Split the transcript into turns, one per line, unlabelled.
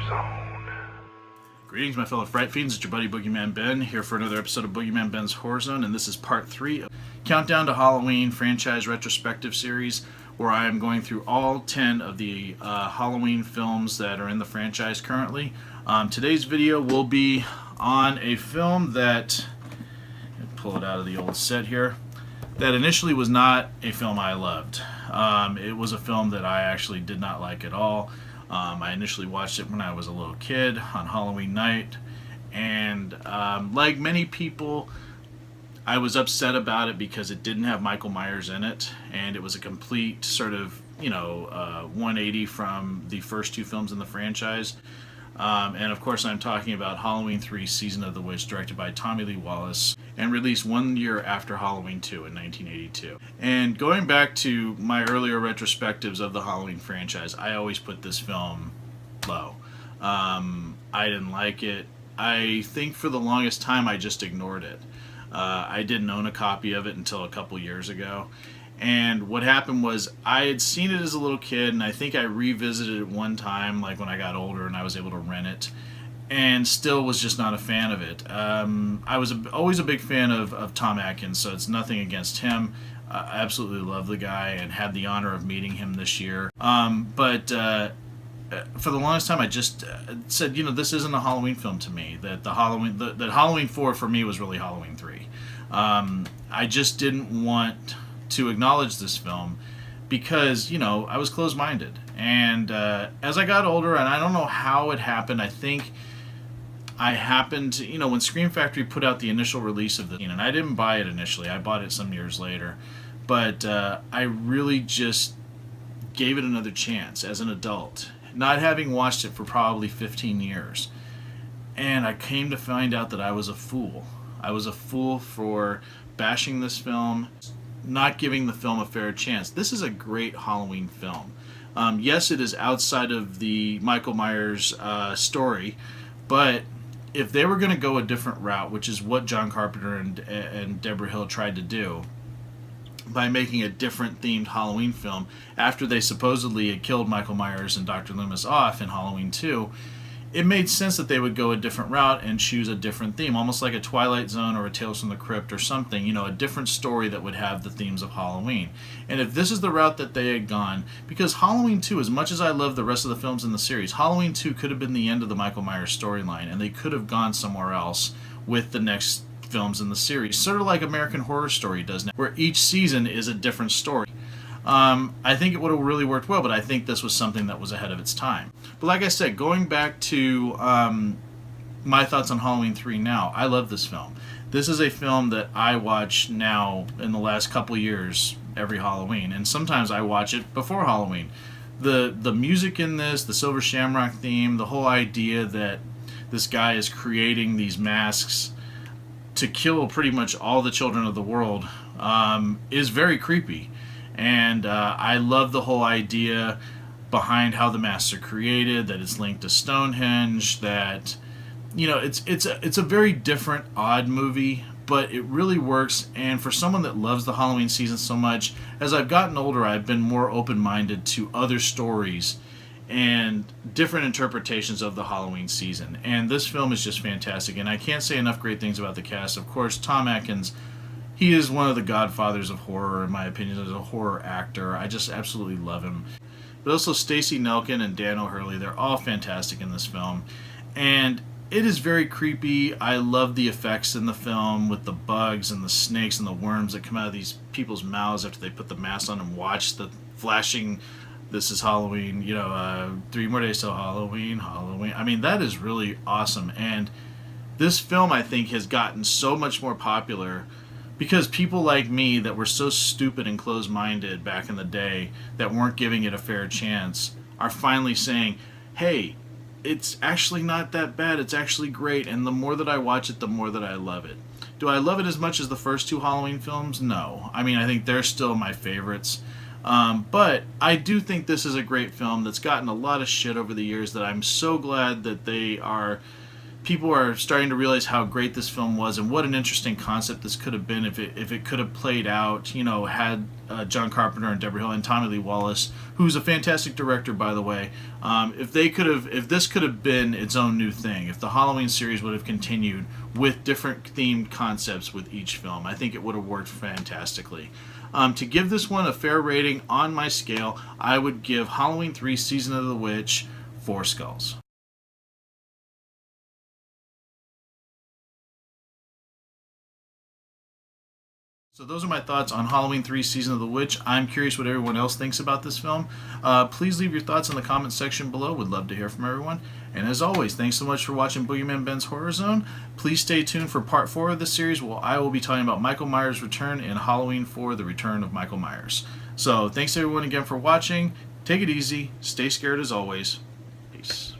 zone.
Greetings, my fellow Fright Fiends. It's your buddy BoogeyMan Ben here for another episode of BoogeyMan Ben's Horror Zone, and this is part 3 of Countdown to Halloween franchise retrospective series, where I am going through all 10 of the Halloween films that are in the franchise currently. Today's video will be on a film that, pull it out of the old set here, that initially was not a film I loved. It was a film that I actually did not like at all. I initially watched it when I was a little kid on Halloween night, and like many people, I was upset about it because it didn't have Michael Myers in it, and it was a complete sort of, 180 from the first two films in the franchise. And of course I'm talking about Halloween 3 Season of the Witch, directed by Tommy Lee Wallace, and released 1 year after Halloween 2 in 1982. And going back to my earlier retrospectives of the Halloween franchise, I always put this film low. I didn't like it. I think for the longest time I just ignored it. I didn't own a copy of it until a couple years ago. And what happened was I had seen it as a little kid, and I think I revisited it one time, like when I got older and I was able to rent it, and still was just not a fan of it. I was always a big fan of Tom Atkins, so it's nothing against him. I absolutely love the guy and had the honor of meeting him this year. But for the longest time I just said, this isn't a Halloween film to me. That Halloween 4 for me was really Halloween 3. I just didn't want to acknowledge this film because, I was closed-minded. And as I got older, and I don't know how it happened, I think I happened to, when Scream Factory put out the initial release of and I didn't buy it initially, I bought it some years later, but I really just gave it another chance as an adult, not having watched it for probably 15 years. And I came to find out that I was a fool. I was a fool for bashing this film, not giving the film a fair chance. This is a great Halloween film. Yes, it is outside of the Michael Myers story, but if they were going to go a different route, which is what John Carpenter and Deborah Hill tried to do, by making a different themed Halloween film after they supposedly had killed Michael Myers and Dr. Loomis off in Halloween 2, it made sense that they would go a different route and choose a different theme, almost like a Twilight Zone or a Tales from the Crypt or something, a different story that would have the themes of Halloween. And if this is the route that they had gone, because Halloween 2, as much as I love the rest of the films in the series, Halloween 2 could have been the end of the Michael Myers storyline, and they could have gone somewhere else with the next films in the series, sort of like American Horror Story does now, where each season is a different story. I think it would have really worked well, but I think this was something that was ahead of its time. But like I said, going back to my thoughts on Halloween 3 now, I love this film. This is a film that I watch now in the last couple years every Halloween, and sometimes I watch it before Halloween. The music in this, the Silver Shamrock theme, the whole idea that this guy is creating these masks to kill pretty much all the children of the world is very creepy. And I love the whole idea behind how the masks are created, that it's linked to Stonehenge, that, it's a very different, odd movie, but it really works. And for someone that loves the Halloween season so much, as I've gotten older, I've been more open-minded to other stories and different interpretations of the Halloween season. And this film is just fantastic, and I can't say enough great things about the cast. Of course, Tom Atkins, he is one of the godfathers of horror, in my opinion, as a horror actor. I just absolutely love him. But also Stacey Nelkin and Dan O'Hurley, they're all fantastic in this film. And it is very creepy. I love the effects in the film with the bugs and the snakes and the worms that come out of these people's mouths after they put the mask on and watch the flashing, this is Halloween, 3 more days till Halloween. I mean, that is really awesome. And this film, I think, has gotten so much more popular because people like me that were so stupid and closed-minded back in the day that weren't giving it a fair chance are finally saying, hey, it's actually not that bad, it's actually great, and the more that I watch it, the more that I love it. Do I love it as much as the first 2 Halloween films? No. I mean, I think they're still my favorites. But I do think this is a great film that's gotten a lot of shit over the years that I'm so glad that they are people are starting to realize how great this film was and what an interesting concept this could have been if it could have played out, you know, had John Carpenter and Deborah Hill and Tommy Lee Wallace, who's a fantastic director, by the way. If this could have been its own new thing, if the Halloween series would have continued with different themed concepts with each film, I think it would have worked fantastically. To give this one a fair rating on my scale, I would give Halloween 3 Season of the Witch 4 skulls. So those are my thoughts on Halloween 3 Season of the Witch. I'm curious what everyone else thinks about this film. Please leave your thoughts in the comments section below. Would love to hear from everyone. And as always, thanks so much for watching BoogeyMan Ben's Horror Zone. Please stay tuned for part 4 of this series, where I will be talking about Michael Myers' return in Halloween 4, The Return of Michael Myers. So thanks everyone again for watching. Take it easy. Stay scared as always. Peace.